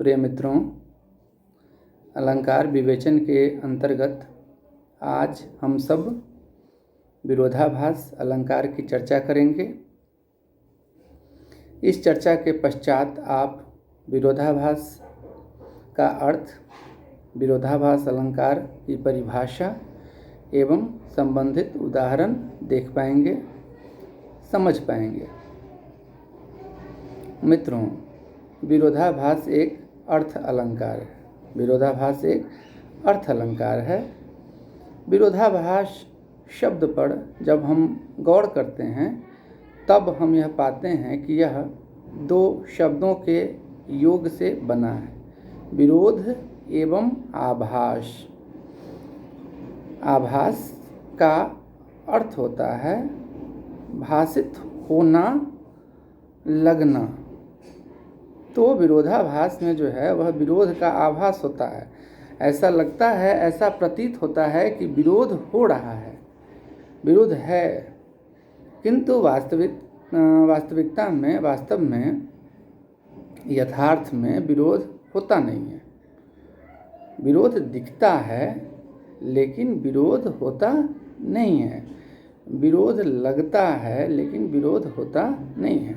प्रिय मित्रों, अलंकार विवेचन के अंतर्गत आज हम सब विरोधाभास अलंकार की चर्चा करेंगे। इस चर्चा के पश्चात आप विरोधाभास का अर्थ, विरोधाभास अलंकार की परिभाषा एवं संबंधित उदाहरण देख पाएंगे, समझ पाएंगे। मित्रों, विरोधाभास एक अर्थ अलंकार है। विरोधाभास एक अर्थ अलंकार है। विरोधाभास शब्द पर जब हम गौर करते हैं तब हम यह पाते हैं कि यह दो शब्दों के योग से बना है, विरोध एवं आभास। आभास का अर्थ होता है भासित होना, लगना। तो विरोधाभास में जो है वह विरोध का आभास होता है। ऐसा लगता है, ऐसा प्रतीत होता है कि विरोध हो रहा है, विरोध है, किंतु वास्तविकता में, वास्तव में, यथार्थ में विरोध होता नहीं है। विरोध दिखता है लेकिन विरोध होता नहीं है। विरोध लगता है लेकिन विरोध होता नहीं है।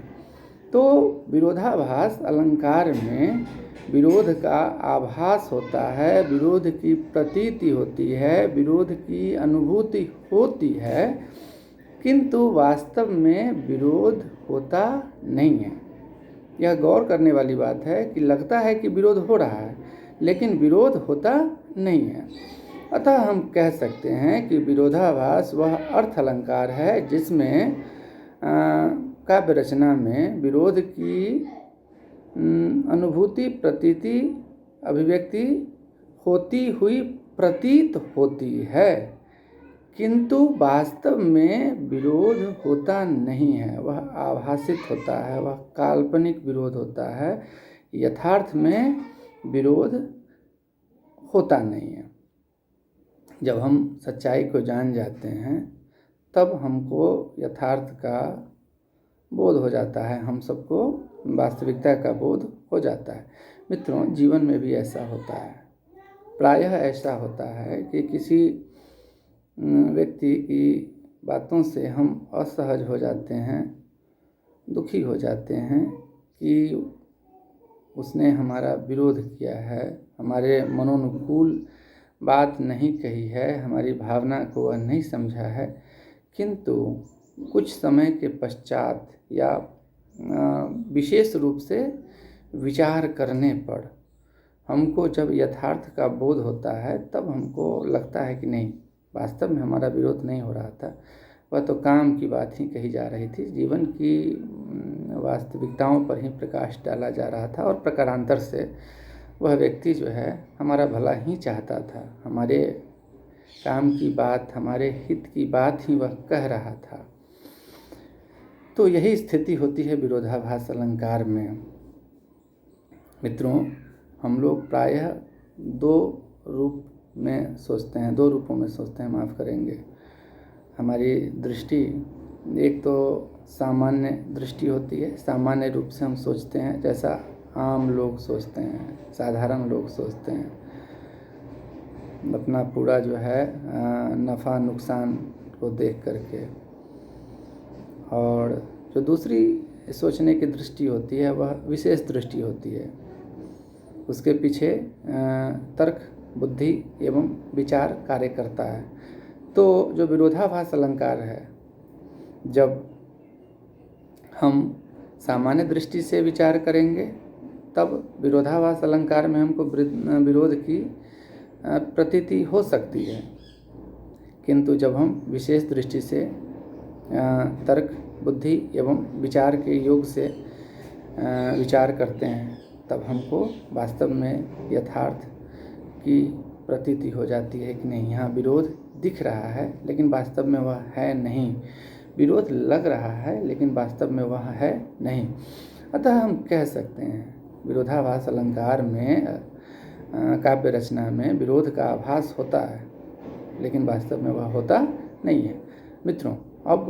तो विरोधाभास अलंकार में विरोध का आभास होता है, विरोध की प्रतीति होती है, विरोध की अनुभूति होती है, किंतु वास्तव में विरोध होता नहीं है। यह गौर करने वाली बात है कि लगता है कि विरोध हो रहा है लेकिन विरोध होता नहीं है। अतः हम कह सकते हैं कि विरोधाभास वह अर्थ अलंकार है जिसमें काव्य रचना में विरोध की अनुभूति, प्रतीति, अभिव्यक्ति होती हुई प्रतीत होती है, किंतु वास्तव में विरोध होता नहीं है। वह आभासित होता है, वह काल्पनिक विरोध होता है। यथार्थ में विरोध होता नहीं है। जब हम सच्चाई को जान जाते हैं तब हमको यथार्थ का बोध हो जाता है, हम सबको वास्तविकता का बोध हो जाता है। मित्रों, जीवन में भी ऐसा होता है। प्रायः ऐसा होता है कि किसी व्यक्ति की बातों से हम असहज हो जाते हैं, दुखी हो जाते हैं कि उसने हमारा विरोध किया है, हमारे मनोनुकूल बात नहीं कही है, हमारी भावना को वह नहीं समझा है। किंतु कुछ समय के पश्चात या विशेष रूप से विचार करने पर हमको जब यथार्थ का बोध होता है तब हमको लगता है कि नहीं, वास्तव में हमारा विरोध नहीं हो रहा था, वह तो काम की बात ही कही जा रही थी, जीवन की वास्तविकताओं पर ही प्रकाश डाला जा रहा था और प्रकारांतर से वह व्यक्ति जो है हमारा भला ही चाहता था, हमारे काम की बात, हमारे हित की बात ही वह कह रहा था। तो यही स्थिति होती है विरोधाभास अलंकार में। मित्रों, हम लोग प्रायः दो रूपों में सोचते हैं, माफ़ करेंगे। हमारी दृष्टि एक तो सामान्य दृष्टि होती है, सामान्य रूप से हम सोचते हैं जैसा आम लोग सोचते हैं, साधारण लोग सोचते हैं, अपना पूरा जो है नफ़ा नुकसान को देख करके। और जो दूसरी सोचने की दृष्टि होती है वह विशेष दृष्टि होती है, उसके पीछे तर्क, बुद्धि एवं विचार कार्य करता है। तो जो विरोधाभास अलंकार है, जब हम सामान्य दृष्टि से विचार करेंगे तब विरोधाभास अलंकार में हमको विरोध की प्रतीति हो सकती है, किंतु जब हम विशेष दृष्टि से तर्क, बुद्धि एवं विचार के योग से विचार करते हैं तब हमको वास्तव में यथार्थ की प्रतीति हो जाती है कि नहीं, यहाँ विरोध दिख रहा है लेकिन वास्तव में वह है नहीं, विरोध लग रहा है लेकिन वास्तव में वह है नहीं। अतः हम कह सकते हैं विरोधाभास अलंकार में, काव्य रचना में विरोध का आभास होता है लेकिन वास्तव में वह होता नहीं है। मित्रों, अब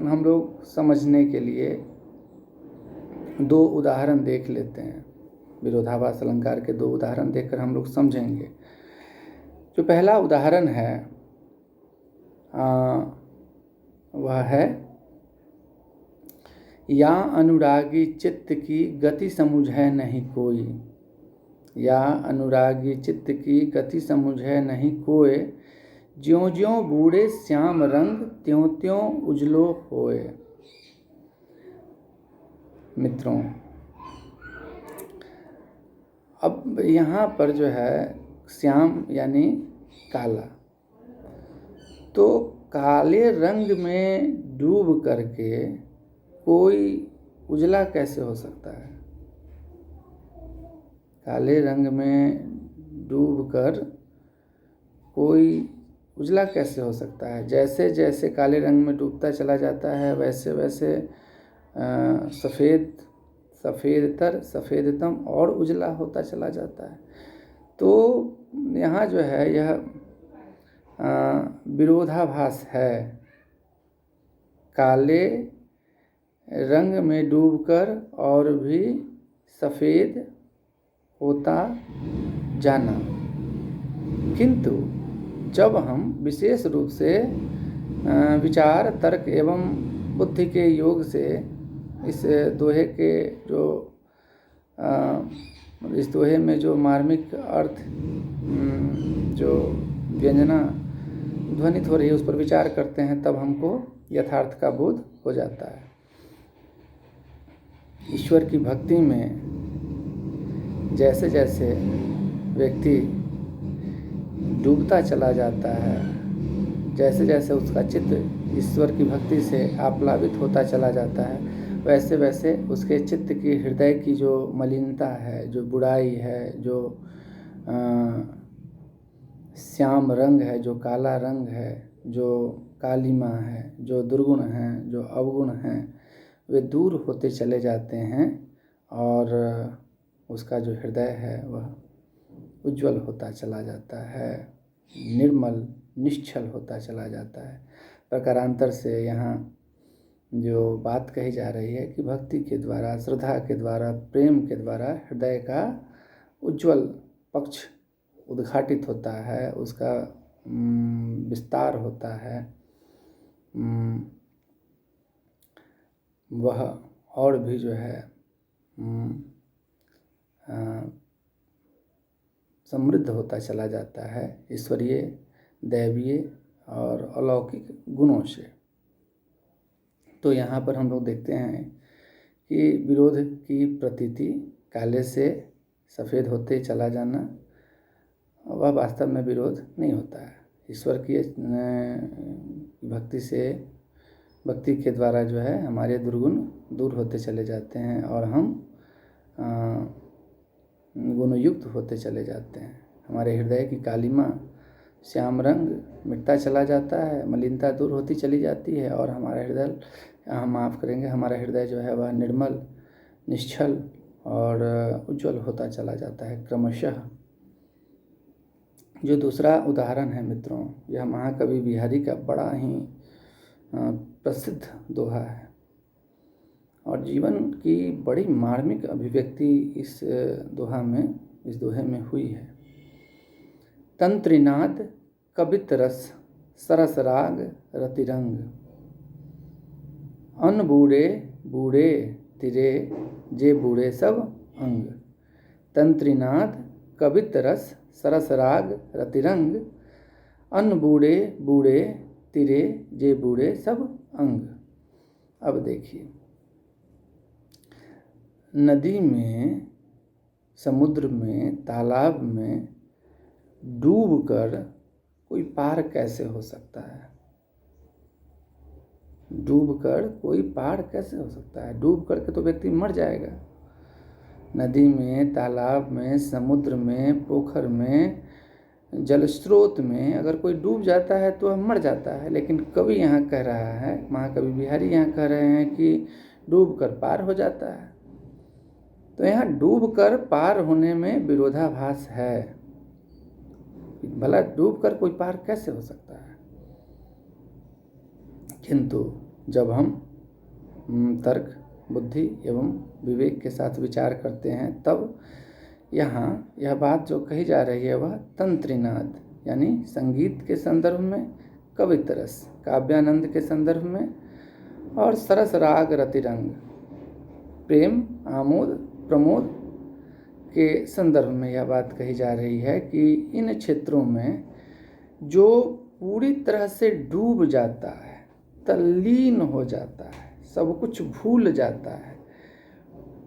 हम लोग समझने के लिए दो उदाहरण देख लेते हैं। विरोधाभास अलंकार के 2 उदाहरण देखकर हम लोग समझेंगे। जो पहला उदाहरण है वह है, या अनुरागी चित्त की गति समझै नहीं कोई, या अनुरागी चित्त की गति समझै नहीं कोय, ज्यों ज्यों बूढ़े श्याम रंग त्यों त्यों उजलो होए। मित्रों, अब यहाँ पर जो है श्याम यानी काला, तो काले रंग में डूब करके कोई उजला कैसे हो सकता है? काले रंग में डूबकर कोई उजला कैसे हो सकता है? जैसे जैसे काले रंग में डूबता चला जाता है वैसे वैसे सफ़ेदतर सफ़ेदतम और उजला होता चला जाता है। तो यहाँ जो है यह विरोधाभास है। काले रंग में डूबकर और भी सफ़ेद होता जाना, किंतु जब हम विशेष रूप से विचार, तर्क एवं बुद्धि के योग से इस दोहे के जो इस दोहे में जो मार्मिक अर्थ जो व्यंजना ध्वनित हो रही है उस पर विचार करते हैं, तब हमको यथार्थ का बोध हो जाता है। ईश्वर की भक्ति में जैसे जैसे व्यक्ति डूबता चला जाता है, जैसे जैसे उसका चित्त ईश्वर की भक्ति से आप्लावित होता चला जाता है, वैसे वैसे उसके चित्त की, हृदय की जो मलिनता है, जो बुराई है, जो श्याम रंग है, जो काला रंग है, जो कालिमा है, जो दुर्गुण हैं, जो अवगुण हैं, वे दूर होते चले जाते हैं और उसका जो हृदय है वह उज्जवल होता चला जाता है, निर्मल निश्चल होता चला जाता है। प्रकारांतर से यहाँ जो बात कही जा रही है कि भक्ति के द्वारा, श्रद्धा के द्वारा, प्रेम के द्वारा हृदय का उज्जवल पक्ष उद्घाटित होता है, उसका विस्तार होता है, वह और भी जो है समृद्ध होता चला जाता है ईश्वरीय, दैवीय और अलौकिक गुणों से। तो यहाँ पर हम लोग देखते हैं कि विरोध की प्रतीति, काले से सफ़ेद होते चला जाना, वह वास्तव में विरोध नहीं होता है। ईश्वर की भक्ति से, भक्ति के द्वारा जो है हमारे दुर्गुण दूर होते चले जाते हैं और हम गुणयुक्त होते चले जाते हैं। हमारे हृदय की कालिमा, श्याम रंग मिटता चला जाता है, मलिनता दूर होती चली जाती है और हमारा हृदय, हमारा हृदय जो है वह निर्मल, निश्चल और उज्जवल होता चला जाता है क्रमशः। जो दूसरा उदाहरण है मित्रों, यह महाकवि बिहारी का बड़ा ही प्रसिद्ध दोहा है और जीवन की बड़ी मार्मिक अभिव्यक्ति इस दोहे में हुई है। तंत्रिनाद कबित रस सरस राग रतिरंग, अन बूढ़े बूढ़े तिरे जे बूढ़े सब अंग। तंत्रिनाद कबित रस सरस राग रतिरंग, अन बूढ़े बूढ़े तिरे जे बूढ़े सब अंग। अब देखिए, नदी में, समुद्र में, तालाब में डूबकर कोई पार कैसे हो सकता है? डूबकर कोई पार कैसे हो सकता है? डूब करके तो व्यक्ति मर जाएगा। नदी में, तालाब में, समुद्र में, पोखर में, जल स्रोत में अगर कोई डूब जाता है तो वह मर जाता है। लेकिन कवि यहाँ कह रहा है, महाकवि बिहारी यहाँ कह रहे हैं कि डूब कर पार हो जाता है। तो यहाँ डूब कर पार होने में विरोधाभास है। भला डूब कर कोई पार कैसे हो सकता है? किंतु जब हम तर्क, बुद्धि एवं विवेक के साथ विचार करते हैं, तब यहाँ यह बात जो कही जा रही है वह तंत्रीनाद यानी संगीत के संदर्भ में, कवितरस काव्यानंद के संदर्भ में, और सरस राग रतिरंग प्रेम आमोद प्रमोद के संदर्भ में यह बात कही जा रही है कि इन क्षेत्रों में जो पूरी तरह से डूब जाता है, तल्लीन हो जाता है, सब कुछ भूल जाता है,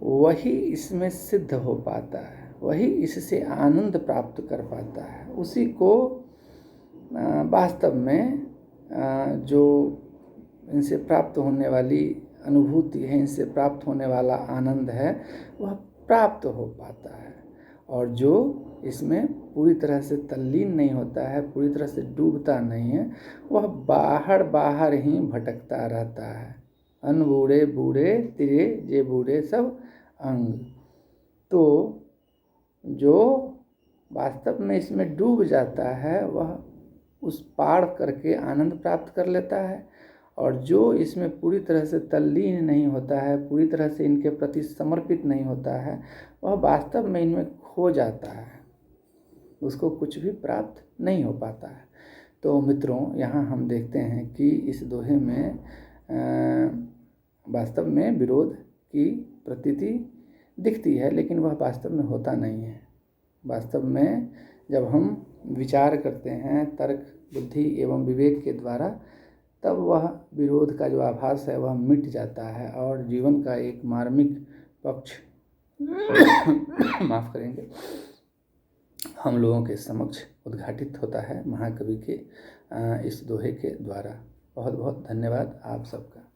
वही इसमें सिद्ध हो पाता है, वही इससे आनंद प्राप्त कर पाता है। उसी को वास्तव में जो इनसे प्राप्त होने वाली अनुभूति है, इनसे प्राप्त होने वाला आनंद है, वह प्राप्त हो पाता है। और जो इसमें पूरी तरह से तल्लीन नहीं होता है, पूरी तरह से डूबता नहीं है, वह बाहर बाहर ही भटकता रहता है। अन बूढ़े बूढ़े तिरे जे बूढ़े सब अंग। तो जो वास्तव में इसमें डूब जाता है वह उस पार करके आनंद प्राप्त कर लेता है, और जो इसमें पूरी तरह से तल्लीन नहीं होता है, पूरी तरह से इनके प्रति समर्पित नहीं होता है, वह वास्तव में इनमें खो जाता है, उसको कुछ भी प्राप्त नहीं हो पाता है। तो मित्रों, यहाँ हम देखते हैं कि इस दोहे में वास्तव में विरोध की प्रतीति दिखती है, लेकिन वह वास्तव में होता नहीं है। वास्तव में जब हम विचार करते हैं तर्क बुद्धि एवं विवेक के द्वारा, तब वह विरोध का जो आभास है वह मिट जाता है और जीवन का एक मार्मिक पक्ष माफ़ करेंगे, हम लोगों के समक्ष उद्घाटित होता है महाकवि के इस दोहे के द्वारा। बहुत बहुत धन्यवाद आप सबका।